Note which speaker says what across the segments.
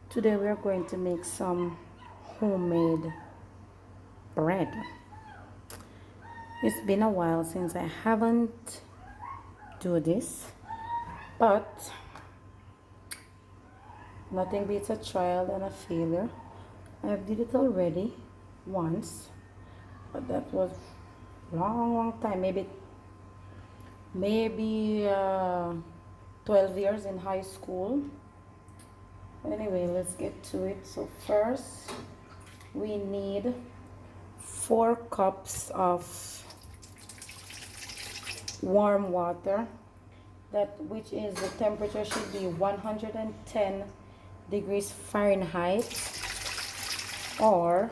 Speaker 1: Today we are going to make some homemade bread. It's been a while since I haven't do this, but nothing beats a trial than a failure. I've did it already once, but that was long time, maybe 12 years in high school. Anyway, let's get to it. So first we need 4 cups of warm water, that which is the temperature should be 110 degrees Fahrenheit or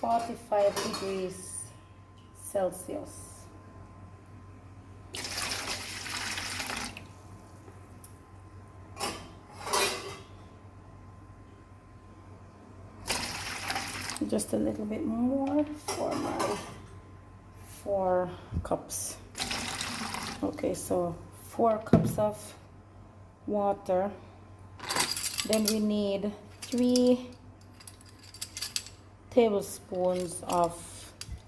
Speaker 1: 45 degrees Celsius. Just a little bit more for my 4 cups. Okay, so 4 cups of water. Then we need 3 tablespoons of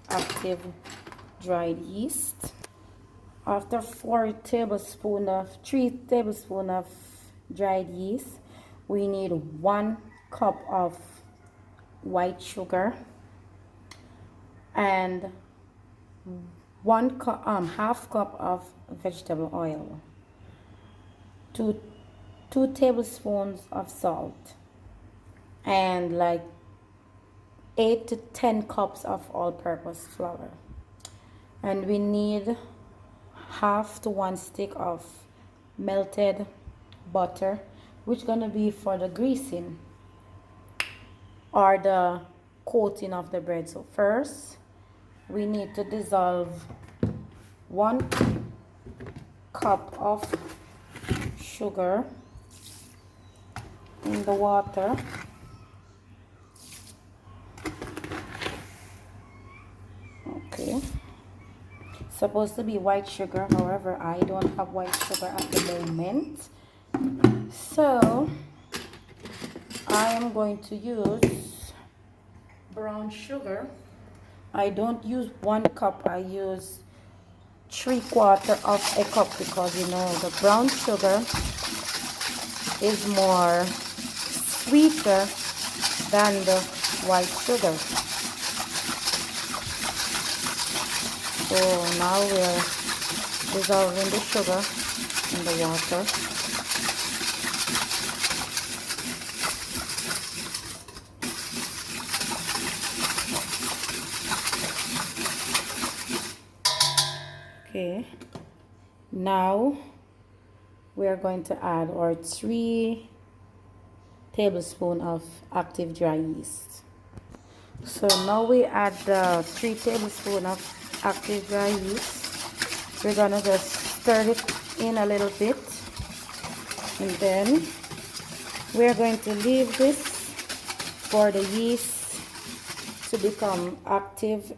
Speaker 1: active dried yeast. After 3 tablespoons of dried yeast, we need 1 cup of white sugar and half cup of vegetable oil, 2 tablespoons of salt, and like 8 to 10 cups of all-purpose flour. And we need half to 1 stick of melted butter, which gonna be for the greasing or the coating of the bread. So first we need to dissolve 1 cup of sugar in the water. Okay, supposed to be white sugar, however I don't have white sugar at the moment, so I am going to use brown sugar. I don't use 1 cup, I use 3/4 of a cup, because you know the brown sugar is more sweeter than the white sugar. So now we're dissolving the sugar in the water. Okay, now we are going to add our 3 tablespoons of active dry yeast. So now we add the 3 tablespoons of active dry yeast. We're gonna just stir it in a little bit, and then we're going to leave this for the yeast to become active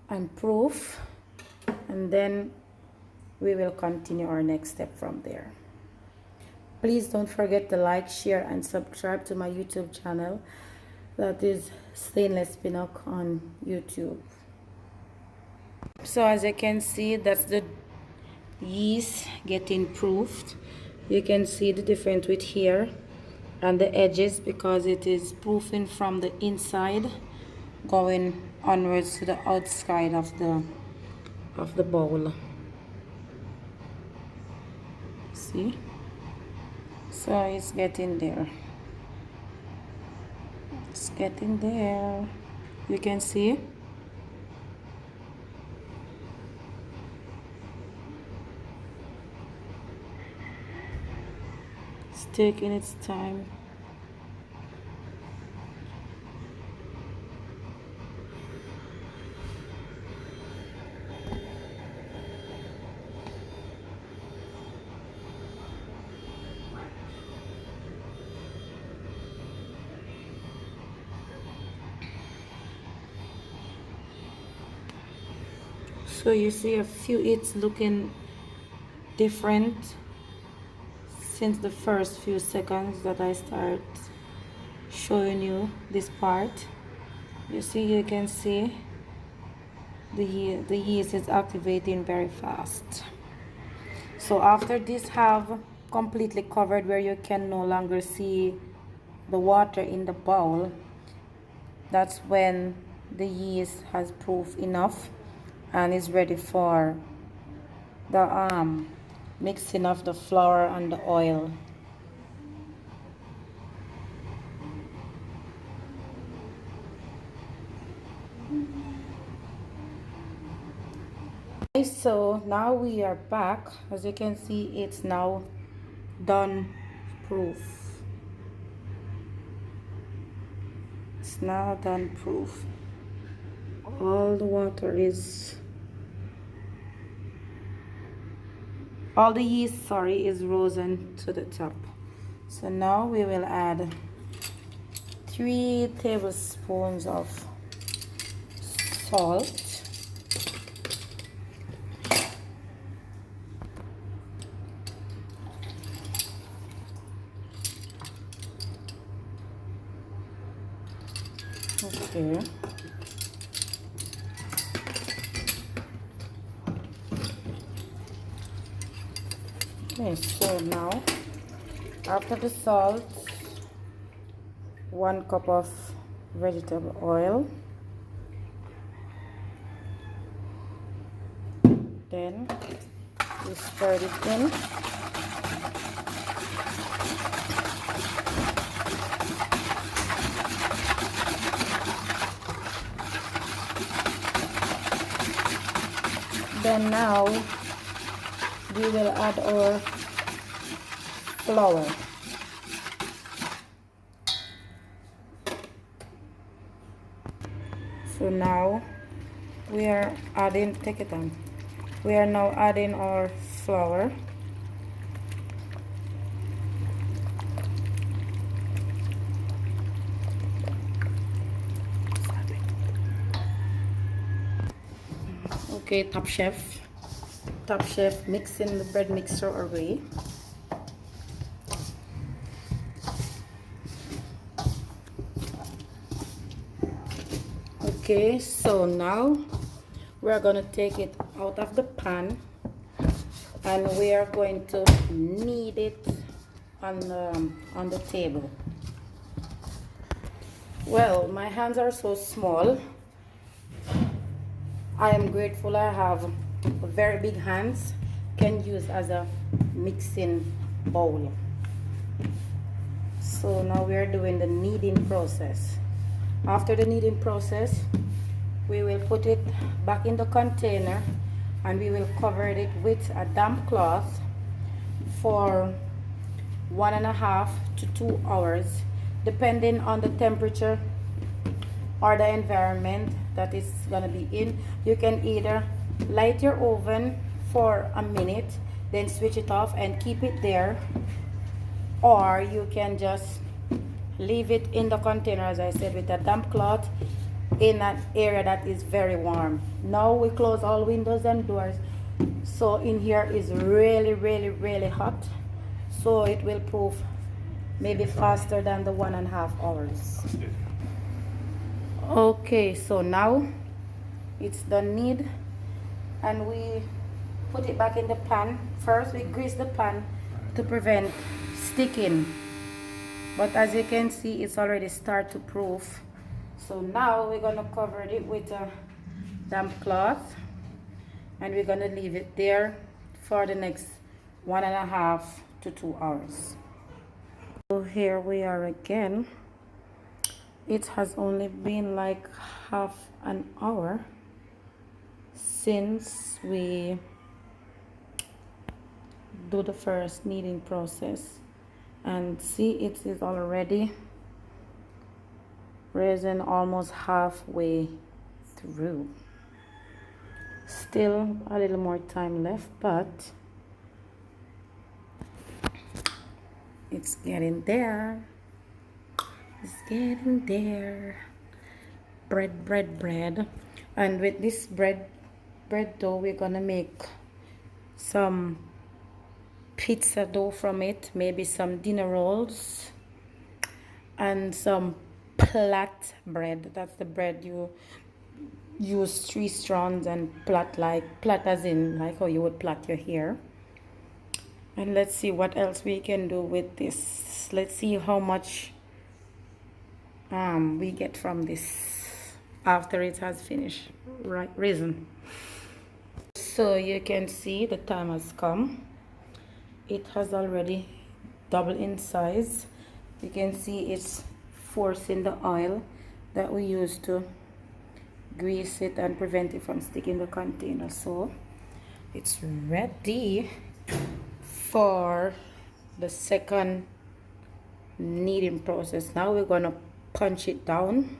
Speaker 1: and proof, and then we will continue our next step from there. Please don't forget to like, share, and subscribe to my YouTube channel, that is Stainless Pinnock on YouTube. So as you can see, that's the yeast getting proofed. You can see the difference with here and the edges, because it is proofing from the inside going onwards to the outside of the bowl. See, so it's getting there, it's getting there. You can see it's taking its time. So you see a few, it's looking different. since the first few seconds that I start showing you this part. You can see the yeast is activating very fast. So after this have completely covered, where you can no longer see the water in the bowl, that's when the yeast has proof enough and is ready for the mixing of the flour and the oil. So now we are back. As you can see, it's now done proof. It's now done proof. All the water is, all the yeast, sorry, is risen to the top. So now we will add 3 tablespoons of salt. Okay. Okay, so now after the salt, 1 cup of vegetable oil. Then we stir it in. Then now we will add our flour. So now we are adding, take it on. We are now adding our flour. Okay, Top Chef mixing the bread mixture away. Okay, so now we are going to take it out of the pan and we are going to knead it on the table. Well, my hands are so small. I am grateful I have very big hands, can use as a mixing bowl. So now we are doing the kneading process. After the kneading process, we will put it back in the container and we will cover it with a damp cloth for 1.5 to 2 hours, depending on the temperature or the environment that is gonna be in. You can either light your oven for a minute, then switch it off and keep it there, or you can just leave it in the container, as I said, with a damp cloth in an area that is very warm. Now we close all windows and doors, so in here is really hot, so it will proof maybe faster than the 1.5 hours. Okay, so now it's done knead and we put it back in the pan. First we grease the pan to prevent sticking, but as you can see, it's already start to proof. So now we're gonna cover it with a damp cloth and we're gonna leave it there for the next 1.5 to 2 hours. So here we are again. It has only been like half an hour since we do the first kneading process, and see, it is already risen almost halfway through. Still a little more time left, but it's getting there. It's getting there. Bread. And with this bread dough, we're gonna make some pizza dough from it, maybe some dinner rolls and some plait bread. That's the bread you use 3 strands and plait as in like how you would plait your hair. And let's see what else we can do with this. Let's see how much we get from this after it has finished risen. So you can see the time has come. It has already doubled in size. You can see it's forcing the oil that we use to grease it and prevent it from sticking the container. So it's ready for the second kneading process. Now we're gonna punch it down,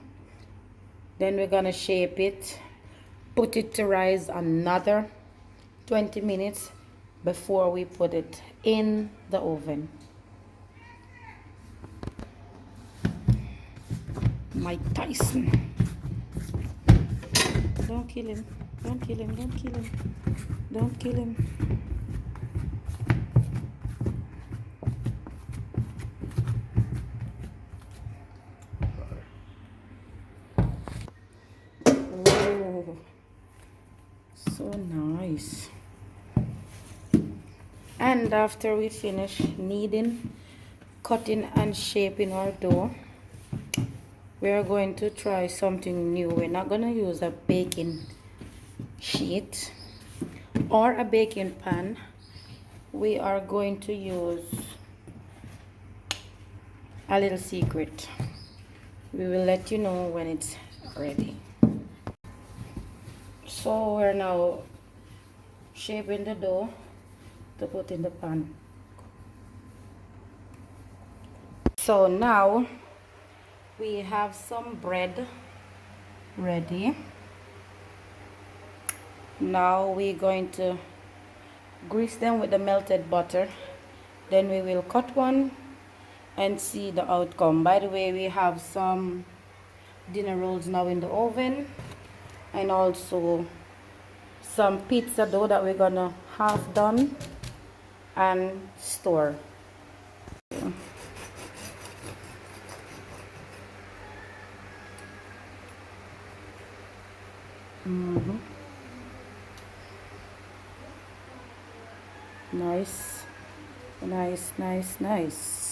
Speaker 1: then we're gonna shape it, put it to rise another 20 minutes before we put it in the oven. Mike Tyson. Don't kill him. Don't kill him. Don't kill him. Don't kill him. Oh, so nice. And after we finish kneading, cutting and shaping our dough, we are going to try something new. We're not going to use a baking sheet or a baking pan. We are going to use a little secret. We will let you know when it's ready. So we're now shaping the dough to put in the pan. So now we have some bread ready. Now we're going to grease them with the melted butter. Then we will cut one and see the outcome. By the way, we have some dinner rolls now in the oven, and also some pizza dough that we're gonna have done and store. Nice, nice, nice, nice.